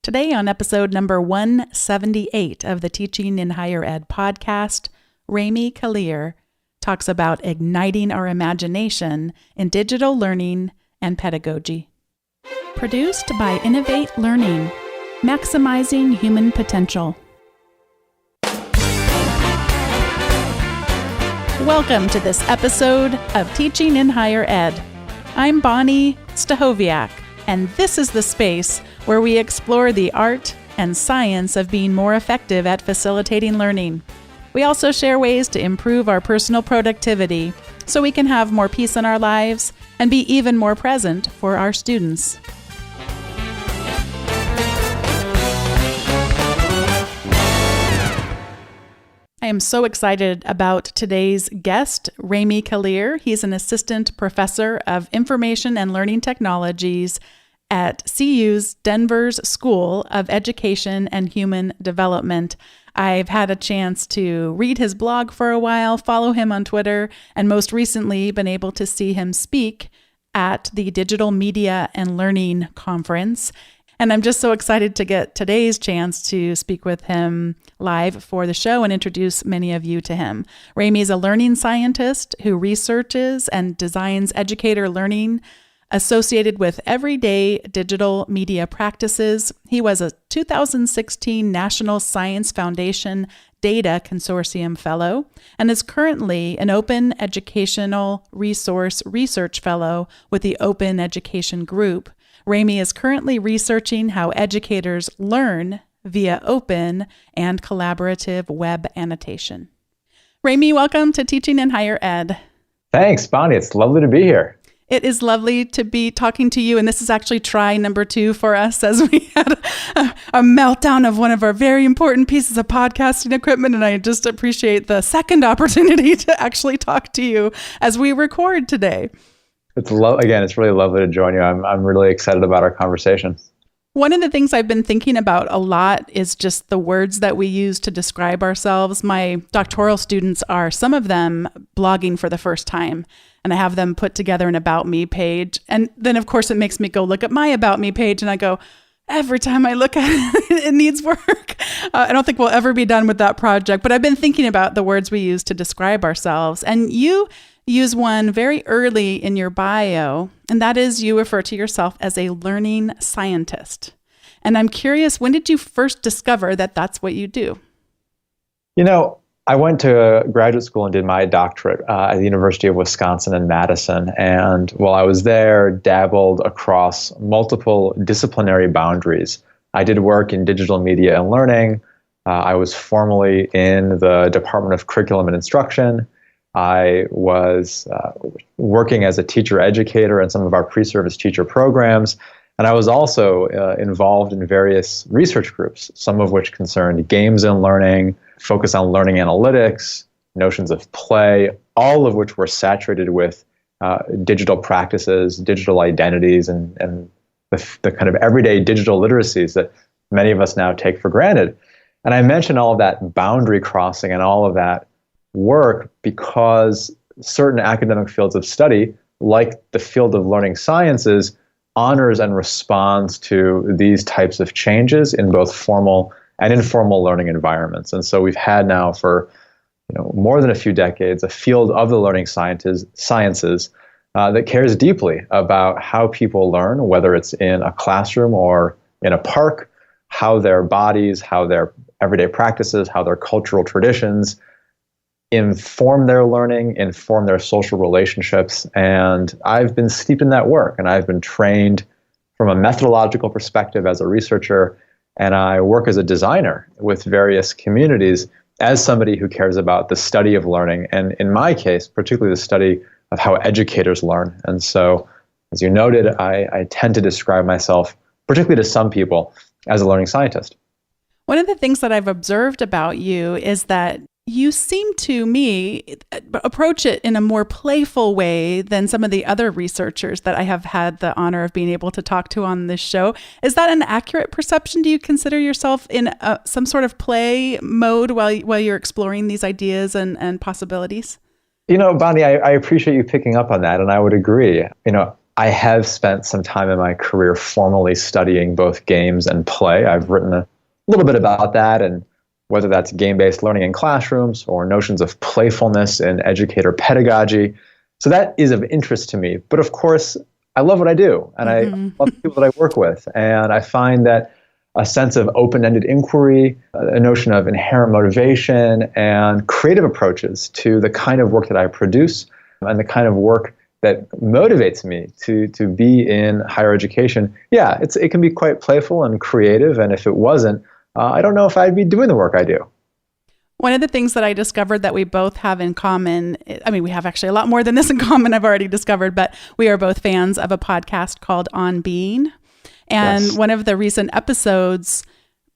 Today on episode number 178 of the Teaching in Higher Ed podcast, Remi Kalir talks about igniting our imagination in digital learning and pedagogy. Produced by Innovate Learning, maximizing human potential. Welcome to this episode of Teaching in Higher Ed. I'm Bonnie Stahoviak, and this is the space where we explore the art and science of being more effective at facilitating learning. We also share ways to improve our personal productivity so we can have more peace in our lives and be even more present for our students. I am so excited about today's guest, Remi Kalir. He's an assistant professor of information and learning technologies at CU's Denver's School of Education and Human Development. I've had a chance to read his blog for a while, follow him on Twitter, and most recently been able to see him speak at the Digital Media and Learning Conference. And I'm just so excited to get today's chance to speak with him live for the show and introduce many of you to him. Remi is a learning scientist who researches and designs educator learning associated with everyday digital media practices. He was a 2016 National Science Foundation Data Consortium Fellow and is currently an Open Educational Resource Research Fellow with the Open Education Group. Remi is currently researching how educators learn via open and collaborative web annotation. Remi, welcome to Teaching in Higher Ed. Thanks, Bonnie. It's lovely to be here. It is lovely to be talking to you, and this is actually try number 2 for us as we had a meltdown of one of our very important pieces of podcasting equipment, and I just appreciate the second opportunity to actually talk to you as we record today. It's really lovely to join you. I'm really excited about our conversation. One of the things I've been thinking about a lot is just the words that we use to describe ourselves. My doctoral students are, some of them, blogging for the first time, and I have them put together an About Me page. And then, of course, it makes me go look at my About Me page, and I go, every time I look at it, it needs work. I don't think we'll ever be done with that project, but I've been thinking about the words we use to describe ourselves. And you use one very early in your bio, and that is you refer to yourself as a learning scientist. And I'm curious, when did you first discover that that's what you do? You know, I went to graduate school and did my doctorate at the University of Wisconsin in Madison. And while I was there, dabbled across multiple disciplinary boundaries. I did work in digital media and learning. I was formerly in the Department of Curriculum and Instruction. I was working as a teacher educator in some of our pre-service teacher programs. And I was also involved in various research groups, some of which concerned games and learning, focus on learning analytics, notions of play, all of which were saturated with digital practices, digital identities, and the kind of everyday digital literacies that many of us now take for granted. And I mention all of that boundary crossing and all of that work because certain academic fields of study, like the field of learning sciences, honors and responds to these types of changes in both formal and informal learning environments. And so we've had now for more than a few decades a field of the learning sciences that cares deeply about how people learn, whether it's in a classroom or in a park, how their bodies, how their everyday practices, how their cultural traditions inform their learning, inform their social relationships. And I've been steeped in that work, and I've been trained from a methodological perspective as a researcher, and I work as a designer with various communities as somebody who cares about the study of learning, and in my case, particularly the study of how educators learn. And so, as you noted, I tend to describe myself, particularly to some people, as a learning scientist. One of the things that I've observed about you is that you seem to me approach it in a more playful way than some of the other researchers that I have had the honor of being able to talk to on this show. Is that an accurate perception? Do you consider yourself in some sort of play mode while you're exploring these ideas and possibilities? Bonnie, I appreciate you picking up on that, and I would agree. I have spent some time in my career formally studying both games and play. I've written a little bit about that, and whether that's game-based learning in classrooms or notions of playfulness in educator pedagogy. So that is of interest to me. But of course, I love what I do, and I love the people that I work with. And I find that a sense of open-ended inquiry, a notion of inherent motivation, and creative approaches to the kind of work that I produce and the kind of work that motivates me to be in higher education. Yeah, it can be quite playful and creative, and if it wasn't, I don't know if I'd be doing the work I do. One of the things that I discovered that we both have in common, I mean, we have actually a lot more than this in common, I've already discovered, but we are both fans of a podcast called On Being. And Yes. one of the recent episodes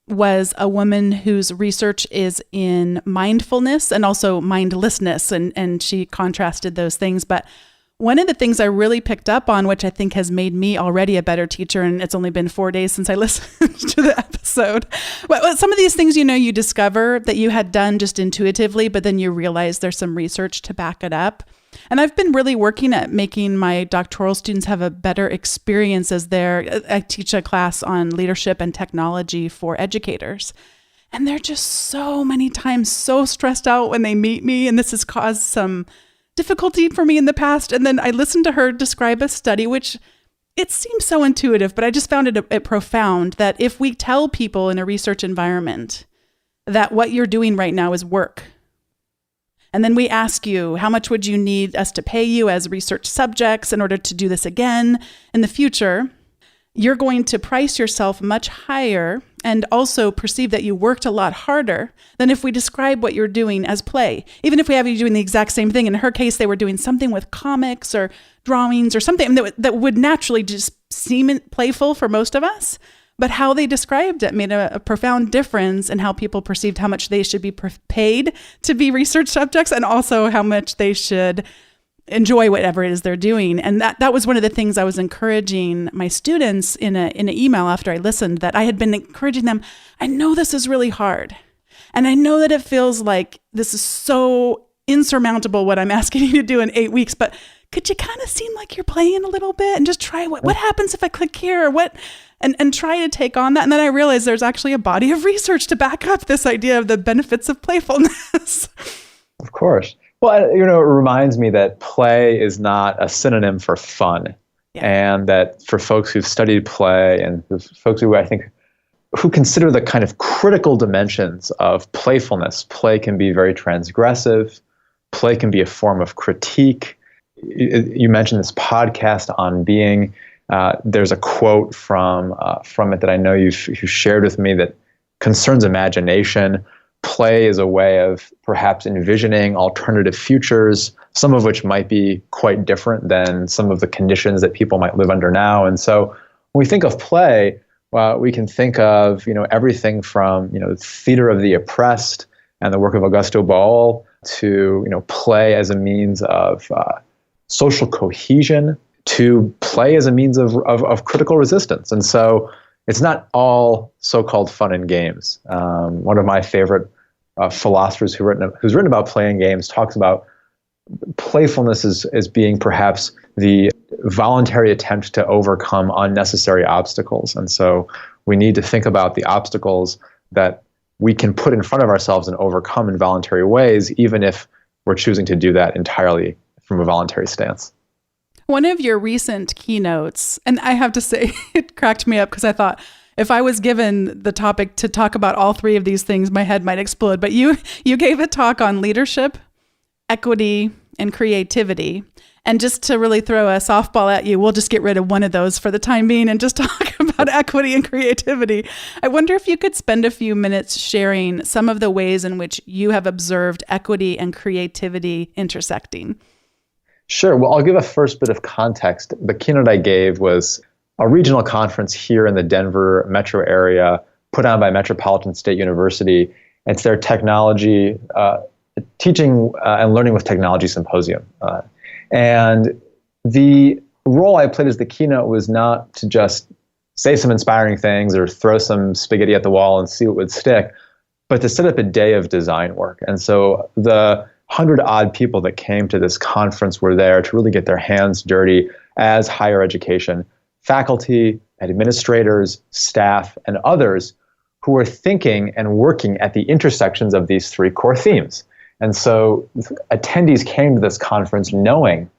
was a woman whose research is in mindfulness and also mindlessness, and she contrasted those things. But one of the things I really picked up on, which I think has made me already a better teacher, and it's only been 4 days since I listened to the episode, but some of these things, you discover that you had done just intuitively, but then you realize there's some research to back it up. And I've been really working at making my doctoral students have a better experience I teach a class on leadership and technology for educators. And they're just so many times so stressed out when they meet me, and this has caused some difficulty for me in the past. And then I listened to her describe a study, which it seems so intuitive, but I just found it profound that if we tell people in a research environment that what you're doing right now is work, and then we ask you, how much would you need us to pay you as research subjects in order to do this again in the future, you're going to price yourself much higher and also perceive that you worked a lot harder than if we describe what you're doing as play. Even if we have you doing the exact same thing. In her case, they were doing something with comics or drawings or something that would naturally just seem playful for most of us. But how they described it made a profound difference in how people perceived how much they should be paid to be research subjects, and also how much they should enjoy whatever it is they're doing. And that was one of the things I was encouraging my students in an email after I listened, that I had been encouraging them. I know this is really hard. And I know that it feels like this is so insurmountable what I'm asking you to do in 8 weeks, but could you kind of seem like you're playing a little bit and just try what happens if I click here, or what, and try to take on that. And then I realized there's actually a body of research to back up this idea of the benefits of playfulness. Of course. Well, it reminds me that play is not a synonym for fun. Yeah. And that for folks who've studied play and folks who consider the kind of critical dimensions of playfulness, play can be very transgressive. Play can be a form of critique. You mentioned this podcast On Being. There's a quote from it that I know you've shared with me that concerns imagination. Play is a way of perhaps envisioning alternative futures, some of which might be quite different than some of the conditions that people might live under now. And so when we think of play, we can think of everything from theater of the oppressed and the work of Augusto Boal to play as a means of social cohesion, to play as a means of critical resistance. And so it's not all so-called fun and games. One of my favorite philosophers who's written about play and games talks about playfulness as being perhaps the voluntary attempt to overcome unnecessary obstacles. And so we need to think about the obstacles that we can put in front of ourselves and overcome in voluntary ways, even if we're choosing to do that entirely from a voluntary stance. One of your recent keynotes, and I have to say, it cracked me up because I thought, if I was given the topic to talk about all three of these things, my head might explode. But you gave a talk on leadership, equity, and creativity. And just to really throw a softball at you, we'll just get rid of one of those for the time being and just talk about equity and creativity. I wonder if you could spend a few minutes sharing some of the ways in which you have observed equity and creativity intersecting. Sure. Well, I'll give a first bit of context. The keynote I gave was a regional conference here in the Denver metro area put on by Metropolitan State University. It's their technology, teaching and learning with technology symposium. And the role I played as the keynote was not to just say some inspiring things or throw some spaghetti at the wall and see what would stick, but to set up a day of design work. And so the 100-odd people that came to this conference were there to really get their hands dirty as higher education faculty, administrators, staff, and others who are thinking and working at the intersections of these three core themes. And so attendees came to this conference knowing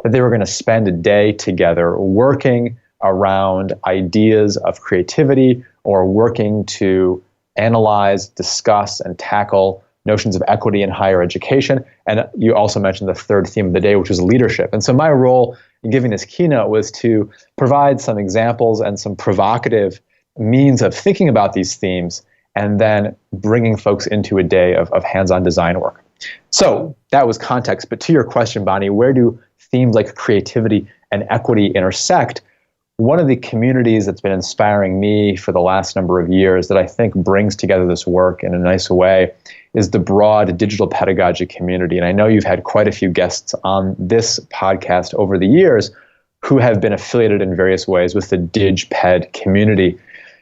that they were going to spend a day together working around ideas of creativity or working to analyze, discuss, and tackle notions of equity in higher education. And you also mentioned the third theme of the day, which was leadership. And so my role in giving this keynote was to provide some examples and some provocative means of thinking about these themes and then bringing folks into a day of hands-on design work. So that was context. But to your question, Bonnie, where do themes like creativity and equity intersect? One of the communities that's been inspiring me for the last number of years that I think brings together this work in a nice way is the broad digital pedagogy community. And I know you've had quite a few guests on this podcast over the years who have been affiliated in various ways with the DigPed community.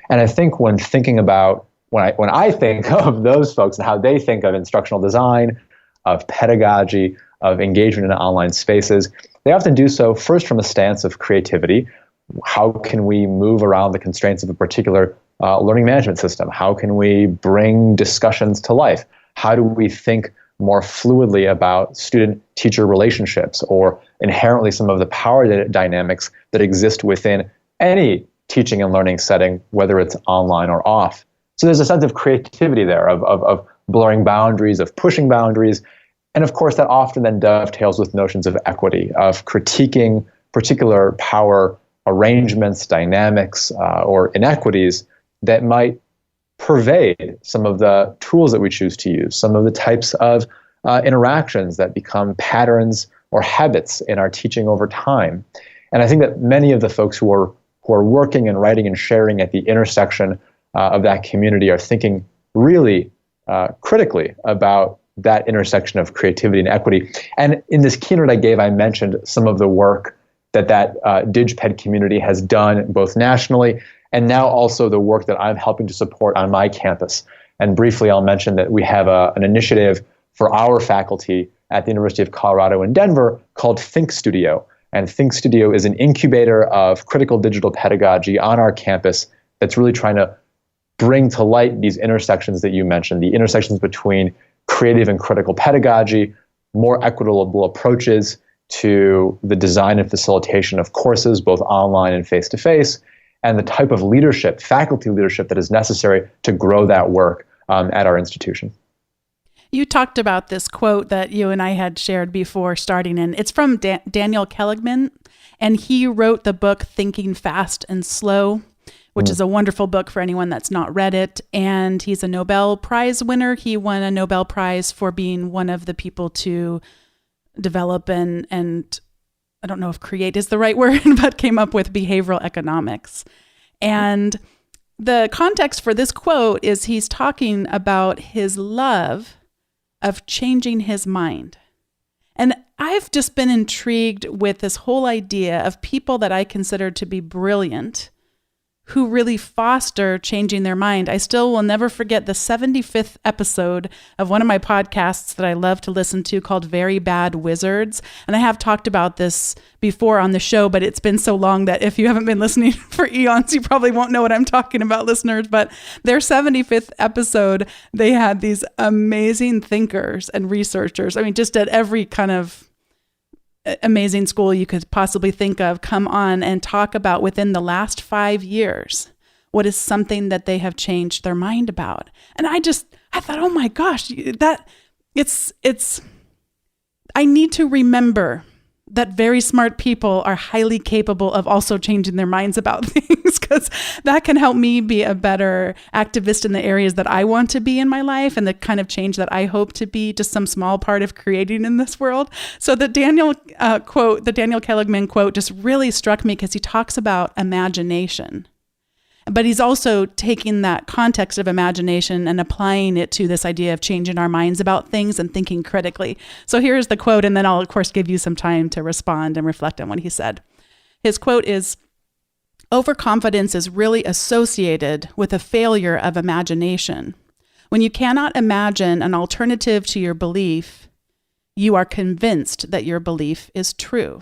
And I think when thinking about, when I think of those folks and how they think of instructional design, of pedagogy, of engagement in online spaces, they often do so first from a stance of creativity. How can we move around the constraints of a particular learning management system? How can we bring discussions to life? How do we think more fluidly about student-teacher relationships or inherently some of the power dynamics that exist within any teaching and learning setting, whether it's online or off? So there's a sense of creativity there, of blurring boundaries, of pushing boundaries. And of course, that often then dovetails with notions of equity, of critiquing particular power arrangements, dynamics, or inequities that might pervade some of the tools that we choose to use, some of the types of interactions that become patterns or habits in our teaching over time. And I think that many of the folks who are working and writing and sharing at the intersection of that community are thinking really critically about that intersection of creativity and equity. And in this keynote I gave, I mentioned some of the work that DigPed community has done both nationally and now also the work that I'm helping to support on my campus. And briefly, I'll mention that we have an initiative for our faculty at the University of Colorado in Denver called Think Studio. And Think Studio is an incubator of critical digital pedagogy on our campus that's really trying to bring to light these intersections that you mentioned, the intersections between creative and critical pedagogy, more equitable approaches to the design and facilitation of courses, both online and face-to-face, and the type of leadership, faculty leadership, that is necessary to grow that work at our institution. You talked about this quote that you and I had shared before starting, and it's from Daniel Kahneman, and he wrote the book Thinking Fast and Slow, which is a wonderful book for anyone that's not read it. And he's a Nobel Prize winner. He won a Nobel Prize for being one of the people to develop and I don't know if create is the right word, but came up with behavioral economics. And the context for this quote is he's talking about his love of changing his mind. And I've just been intrigued with this whole idea of people that I consider to be brilliant who really foster changing their mind. I still will never forget the 75th episode of one of my podcasts that I love to listen to called Very Bad Wizards. And I have talked about this before on the show, but it's been so long that if you haven't been listening for eons, you probably won't know what I'm talking about, listeners. But their 75th episode, they had these amazing thinkers and researchers. I mean, just at every kind of amazing school you could possibly think of come on and talk about within the last 5 years, what is something that they have changed their mind about. And I thought, oh my gosh, I need to remember that very smart people are highly capable of also changing their minds about things, because that can help me be a better activist in the areas that I want to be in my life and the kind of change that I hope to be just some small part of creating in this world. So the Daniel Kahneman quote just really struck me because he talks about imagination. But he's also taking that context of imagination and applying it to this idea of changing our minds about things and thinking critically. So here's the quote, and then I'll, of course, give you some time to respond and reflect on what he said. His quote is, "Overconfidence is really associated with a failure of imagination. When you cannot imagine an alternative to your belief, you are convinced that your belief is true."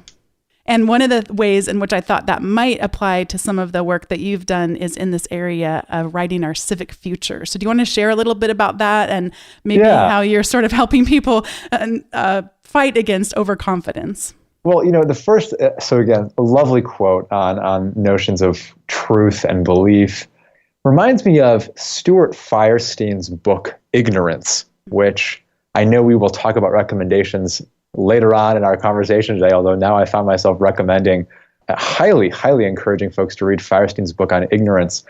And one of the ways in which I thought that might apply to some of the work that you've done is in this area of writing our civic future. So do you want to share a little bit about that and maybe how you're sort of helping people fight against overconfidence? Well, the first, so again, a lovely quote on notions of truth and belief reminds me of Stuart Firestein's book, Ignorance, which I know we will talk about recommendations later on in our conversation today, although now I found myself recommending, highly, highly encouraging folks to read Firestein's book on ignorance.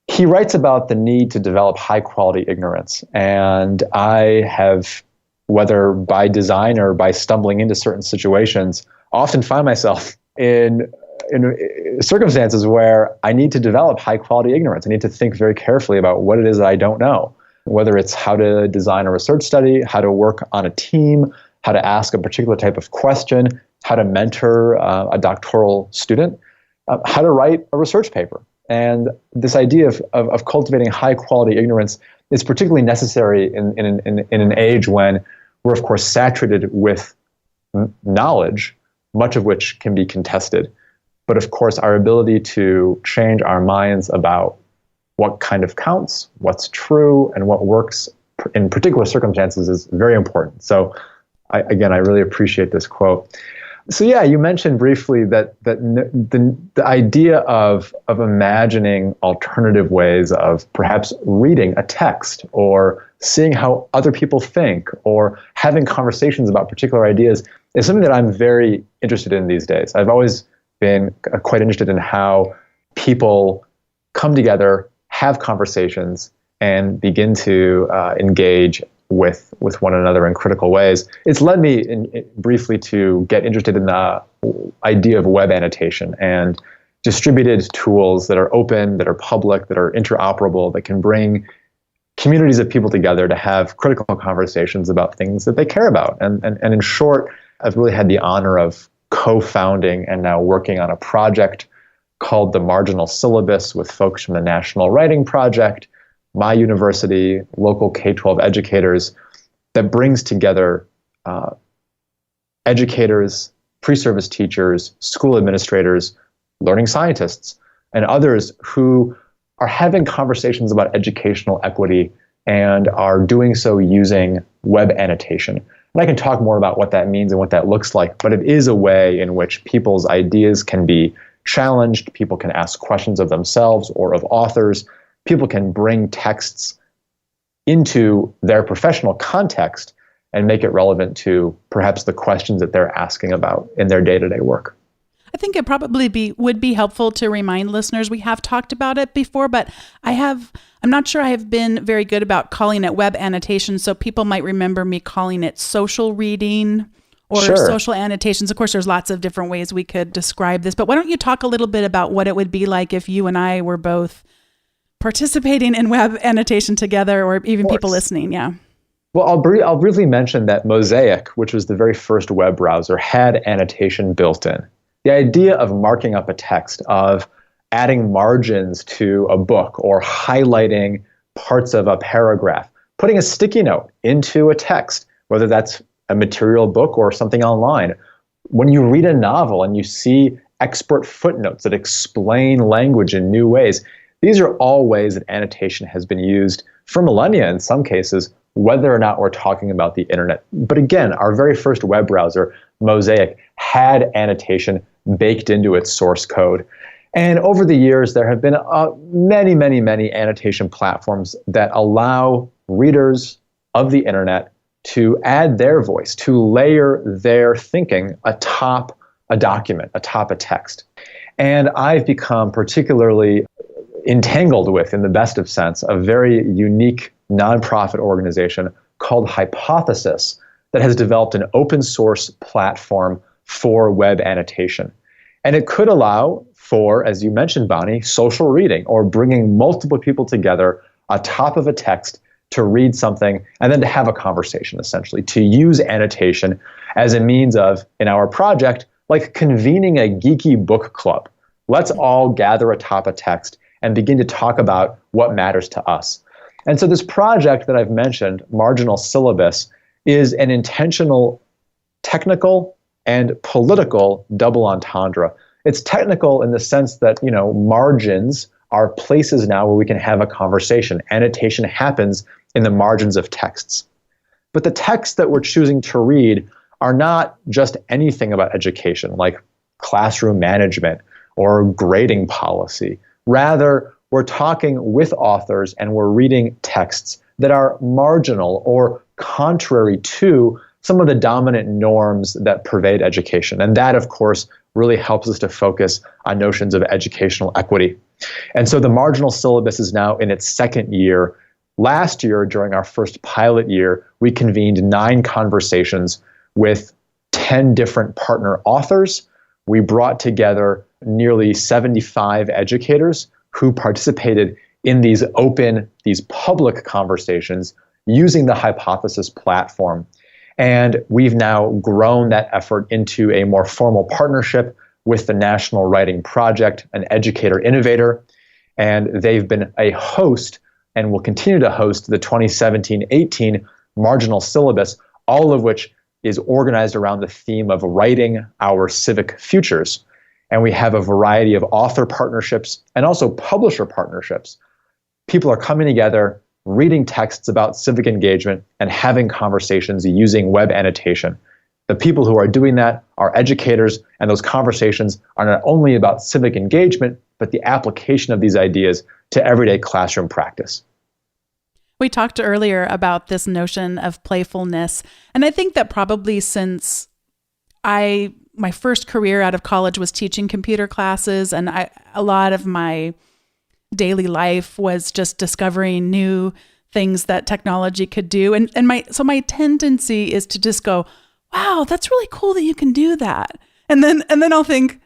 He writes about the need to develop high-quality ignorance, and I have, whether by design or by stumbling into certain situations, often find myself in circumstances where I need to develop high-quality ignorance. I need to think very carefully about what it is that I don't know, whether it's how to design a research study, how to work on a team, how to ask a particular type of question, how to mentor a doctoral student, how to write a research paper. And this idea of cultivating high-quality ignorance is particularly necessary in an age when we're, of course, saturated with knowledge, much of which can be contested. But, of course, our ability to change our minds about what kind of counts, what's true, and what works in particular circumstances is very important. So, I really appreciate this quote. So yeah, you mentioned briefly that the idea of imagining alternative ways of perhaps reading a text or seeing how other people think or having conversations about particular ideas is something that I'm very interested in these days. I've always been quite interested in how people come together, have conversations, and begin to engage with one another in critical ways. It's led me briefly to get interested in the idea of web annotation and distributed tools that are open, that are public, that are interoperable, that can bring communities of people together to have critical conversations about things that they care about. And in short, I've really had the honor of co-founding and now working on a project called the Marginal Syllabus with folks from the National Writing Project, my university, local K-12 educators, that brings together educators, pre-service teachers, school administrators, learning scientists, and others who are having conversations about educational equity and are doing so using web annotation. And I can talk more about what that means and what that looks like, but it is a way in which people's ideas can be challenged, people can ask questions of themselves or of authors, people can bring texts into their professional context and make it relevant to perhaps the questions that they're asking about in their day-to-day work. I think it probably would be helpful to remind listeners, we have talked about it before, but I'm not sure I have been very good about calling it web annotation, so people might remember me calling it social reading or social annotations. Of course, there's lots of different ways we could describe this, but why don't you talk a little bit about what it would be like if you and I were both participating in web annotation together, or even people listening? Yeah. Well, I'll briefly mention that Mosaic, which was the very first web browser, had annotation built in. The idea of marking up a text, of adding margins to a book or highlighting parts of a paragraph, putting a sticky note into a text, whether that's a material book or something online. When you read a novel and you see expert footnotes that explain language in new ways, these are all ways that annotation has been used for millennia in some cases, whether or not we're talking about the internet. But again, our very first web browser, Mosaic, had annotation baked into its source code. And over the years, there have been many, many, many annotation platforms that allow readers of the internet to add their voice, to layer their thinking atop a document, atop a text. And I've become particularly entangled with, in the best of sense, a very unique nonprofit organization called Hypothesis that has developed an open source platform for web annotation. And it could allow for, as you mentioned, Bonnie, social reading, or bringing multiple people together atop of a text to read something and then to have a conversation, essentially, to use annotation as a means of, in our project, like convening a geeky book club. Let's all gather atop a text and begin to talk about what matters to us. And so this project that I've mentioned, Marginal Syllabus, is an intentional technical and political, double entendre. It's technical in the sense that, margins are places now where we can have a conversation. Annotation happens in the margins of texts. But the texts that we're choosing to read are not just anything about education, like classroom management or grading policy. Rather, we're talking with authors and we're reading texts that are marginal or contrary to some of the dominant norms that pervade education. And that, of course, really helps us to focus on notions of educational equity. And so the marginal syllabus is now in its second year. Last year, during our first pilot year, we convened 9 conversations with 10 different partner authors. We brought together nearly 75 educators who participated in these public conversations using the Hypothesis platform. And we've now grown that effort into a more formal partnership with the National Writing Project, an educator innovator. And they've been a host and will continue to host the 2017-18 marginal syllabus, all of which is organized around the theme of writing our civic futures. And we have a variety of author partnerships and also publisher partnerships. People are coming together, reading texts about civic engagement and having conversations using web annotation. The people who are doing that are educators, and those conversations are not only about civic engagement, but the application of these ideas to everyday classroom practice. We talked earlier about this notion of playfulness, and I think that probably since my first career out of college was teaching computer classes, and a lot of my daily life was just discovering new things that technology could do. And my tendency is to just go, wow, that's really cool that you can do that. And then I'll think,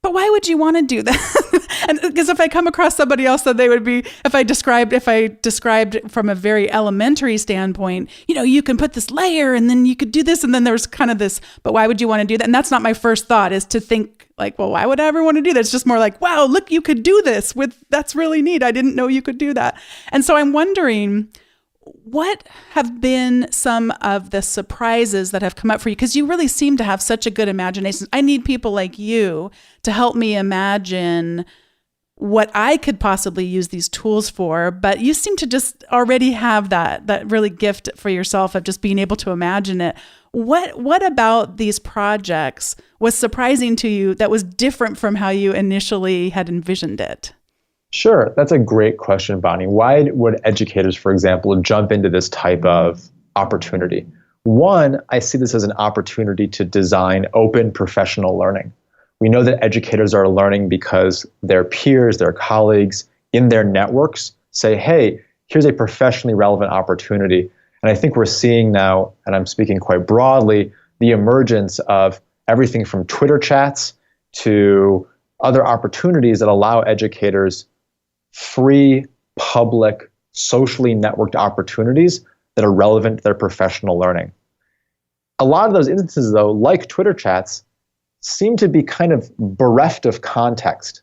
but why would you want to do that? And because if I come across somebody else that they would be, if I described from a very elementary standpoint, you can put this layer and then you could do this. And then there's kind of this, but why would you want to do that? And that's not my first thought, is to think like, well, why would I ever want to do that? It's just more like, wow, look, you could do this that's really neat. I didn't know you could do that. And so I'm wondering, what have been some of the surprises that have come up for you? Because you really seem to have such a good imagination. I need people like you to help me imagine what I could possibly use these tools for. But you seem to just already have that really gift for yourself of just being able to imagine it. What about these projects was surprising to you that was different from how you initially had envisioned it? Sure. That's a great question, Bonnie. Why would educators, for example, jump into this type of opportunity? One, I see this as an opportunity to design open professional learning. We know that educators are learning because their peers, their colleagues in their networks say, hey, here's a professionally relevant opportunity. And I think we're seeing now, and I'm speaking quite broadly, the emergence of everything from Twitter chats to other opportunities that allow educators free, public, socially networked opportunities that are relevant to their professional learning. A lot of those instances, though, like Twitter chats, seem to be kind of bereft of context.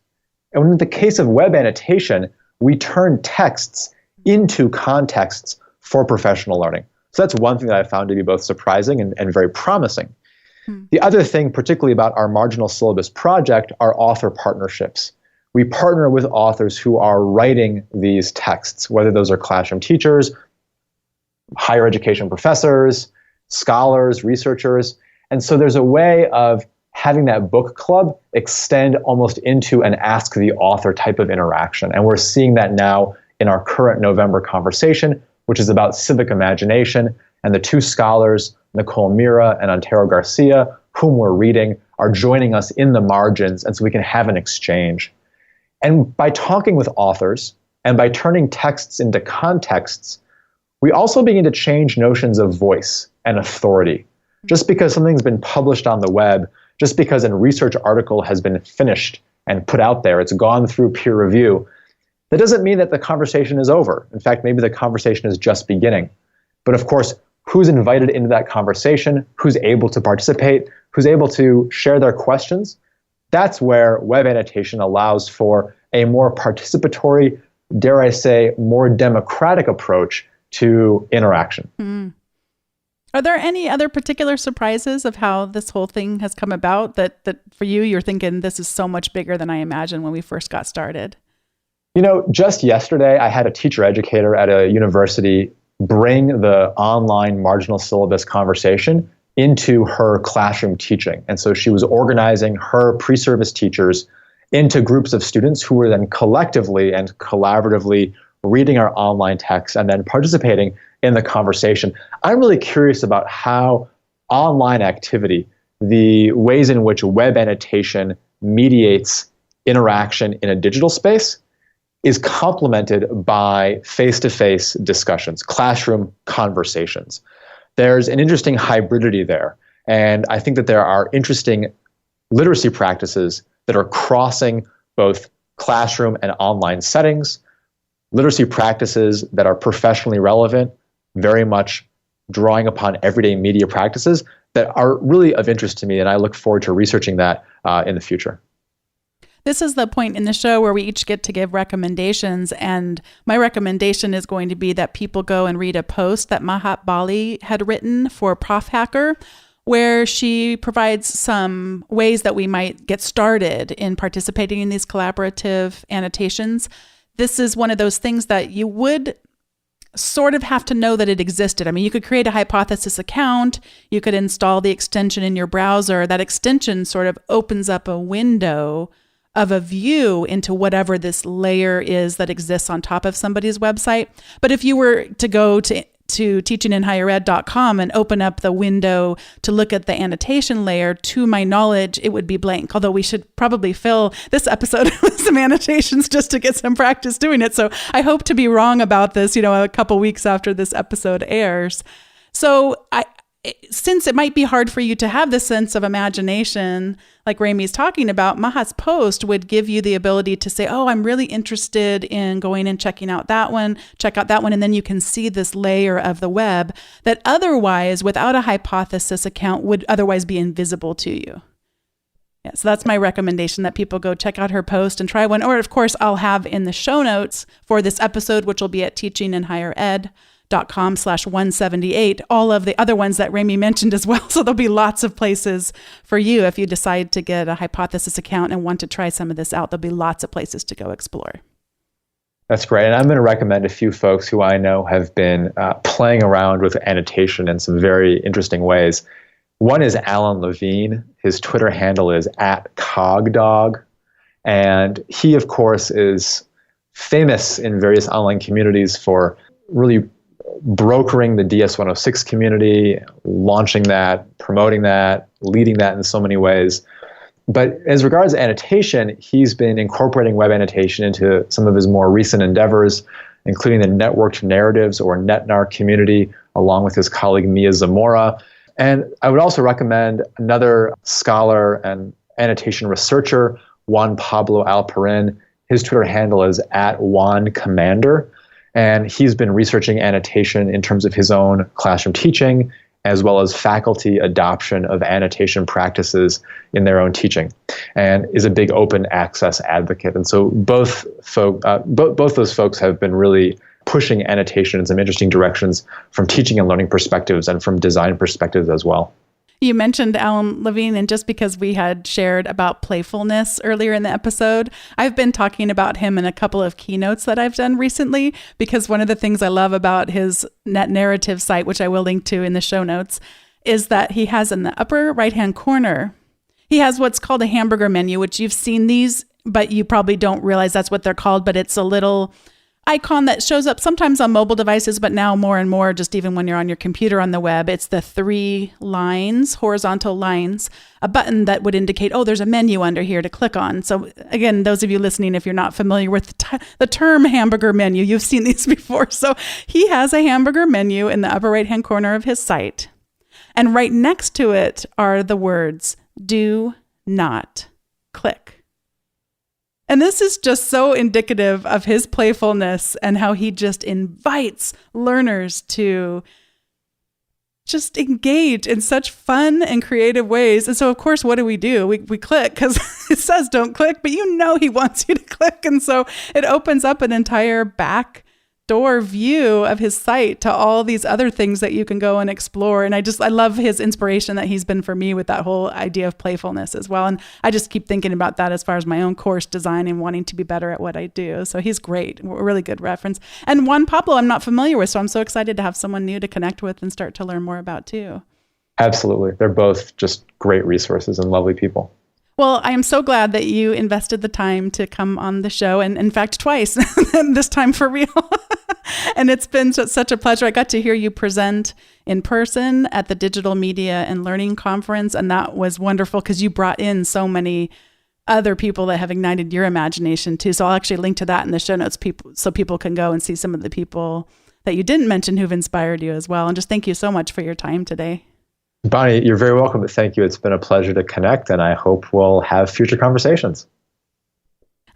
And in the case of web annotation, we turn texts into contexts for professional learning. So that's one thing that I found to be both surprising and very promising. The other thing, particularly about our marginal syllabus project, are author partnerships. We partner with authors who are writing these texts, whether those are classroom teachers, higher education professors, scholars, researchers. And so there's a way of having that book club extend almost into an ask the author type of interaction. And we're seeing that now in our current November conversation, which is about civic imagination. And the 2 scholars, Nicole Mira and Antero Garcia, whom we're reading, are joining us in the margins, and so we can have an exchange. And by talking with authors and by turning texts into contexts, we also begin to change notions of voice and authority. Just because something's been published on the web, just because a research article has been finished and put out there, it's gone through peer review, that doesn't mean that the conversation is over. In fact, maybe the conversation is just beginning. But of course, who's invited into that conversation, who's able to participate, who's able to share their questions, that's where web annotation allows for a more participatory, dare I say, more democratic approach to interaction. Are there any other particular surprises of how this whole thing has come about that for you, you're thinking this is so much bigger than I imagined when we first got started? Just yesterday, I had a teacher educator at a university bring the online marginal syllabus conversation into her classroom teaching. And so she was organizing her pre-service teachers into groups of students who were then collectively and collaboratively reading our online text and then participating in the conversation. I'm really curious about how online activity, the ways in which web annotation mediates interaction in a digital space, is complemented by face-to-face discussions, classroom conversations. There's an interesting hybridity there. And I think that there are interesting literacy practices that are crossing both classroom and online settings, literacy practices that are professionally relevant, very much drawing upon everyday media practices that are really of interest to me. And I look forward to researching that in the future. This is the point in the show where we each get to give recommendations. And my recommendation is going to be that people go and read a post that Mahat Bali had written for Prof Hacker, where she provides some ways that we might get started in participating in these collaborative annotations. This is one of those things that you would sort of have to know that it existed. I mean, you could create a hypothesis account, you could install the extension in your browser. That extension sort of opens up a window of a view into whatever this layer is that exists on top of somebody's website. But if you were to go to teachinginhighered.com and open up the window to look at the annotation layer, to my knowledge, it would be blank. Although we should probably fill this episode with some annotations just to get some practice doing it. So I hope to be wrong about this, a couple weeks after this episode airs. So since it might be hard for you to have this sense of imagination, like Remi's talking about, Mahat's post would give you the ability to say, oh, I'm really interested in going and checking out that one, check out that one. And then you can see this layer of the web that otherwise, without a hypothesis account, would otherwise be invisible to you. Yeah, so that's my recommendation, that people go check out her post and try one. Or, of course, I'll have in the show notes for this episode, which will be at teachinginhighered.com/178, all of the other ones that Remi mentioned as well. So there'll be lots of places for you if you decide to get a hypothesis account and want to try some of this out. There'll be lots of places to go explore. That's great. And I'm going to recommend a few folks who I know have been playing around with annotation in some very interesting ways. One is Alan Levine. His Twitter handle is @cogdog. And he, of course, is famous in various online communities for really brokering the DS-106 community, launching that, promoting that, leading that in so many ways. But as regards to annotation, he's been incorporating web annotation into some of his more recent endeavors, including the networked narratives or NetNAR community, along with his colleague Mia Zamora. And I would also recommend another scholar and annotation researcher, Juan Pablo Alperin. His Twitter handle is @JuanCommander. And he's been researching annotation in terms of his own classroom teaching, as well as faculty adoption of annotation practices in their own teaching, and is a big open access advocate. And so both those folks have been really pushing annotation in some interesting directions from teaching and learning perspectives and from design perspectives as well. You mentioned Alan Levine, and just because we had shared about playfulness earlier in the episode, I've been talking about him in a couple of keynotes that I've done recently, because one of the things I love about his net narrative site, which I will link to in the show notes, is that he has in the upper right-hand corner, he has what's called a hamburger menu, which you've seen these, but you probably don't realize that's what they're called, but it's a little icon that shows up sometimes on mobile devices, but now more and more just even when you're on your computer on the web. It's the 3 lines, horizontal lines, a button that would indicate, oh, there's a menu under here to click on. So again, those of you listening, if you're not familiar with the term hamburger menu, you've seen these before. So he has a hamburger menu in the upper right-hand corner of his site. And right next to it are the words, do not click. And this is just so indicative of his playfulness and how he just invites learners to just engage in such fun and creative ways. And so, of course, what do? We click because it says don't click, but he wants you to click. And so it opens up an entire back door view of his site to all these other things that you can go and explore. And I love his inspiration that he's been for me with that whole idea of playfulness as well. And I just keep thinking about that as far as my own course design and wanting to be better at what I do. So he's great, a really good reference. And Juan Pablo, I'm not familiar with, so I'm so excited to have someone new to connect with and start to learn more about too. Absolutely. They're both just great resources and lovely people. Well, I am so glad that you invested the time to come on the show, and in fact, twice, this time for real. And it's been such a pleasure. I got to hear you present in person at the Digital Media and Learning Conference, and that was wonderful because you brought in so many other people that have ignited your imagination too. So I'll actually link to that in the show notes, so people can go and see some of the people that you didn't mention who've inspired you as well. And just thank you so much for your time today. Bonnie, you're very welcome. Thank you. It's been a pleasure to connect, and I hope we'll have future conversations.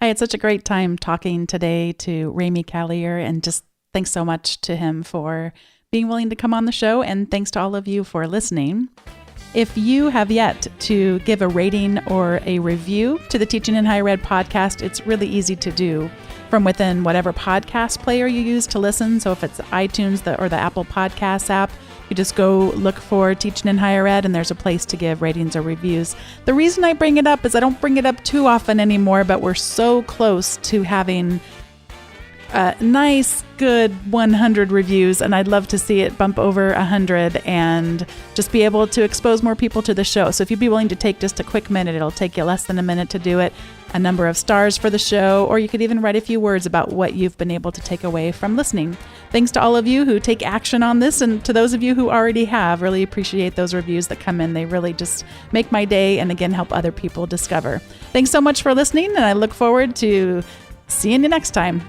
I had such a great time talking today to Remi Kalir, and just thanks so much to him for being willing to come on the show, and thanks to all of you for listening. If you have yet to give a rating or a review to the Teaching in Higher Ed podcast, it's really easy to do from within whatever podcast player you use to listen. So if it's iTunes or the Apple Podcasts app, you just go look for Teaching in Higher Ed, and there's a place to give ratings or reviews. The reason I bring it up is I don't bring it up too often anymore, but we're so close to having nice, good 100 reviews, and I'd love to see it bump over 100 and just be able to expose more people to the show. So if you'd be willing to take just a quick minute, it'll take you less than a minute to do it, a number of stars for the show, or you could even write a few words about what you've been able to take away from listening. Thanks to all of you who take action on this, and to those of you who already have, really appreciate those reviews that come in. They really just make my day, and again, help other people discover. Thanks so much for listening, and I look forward to seeing you next time.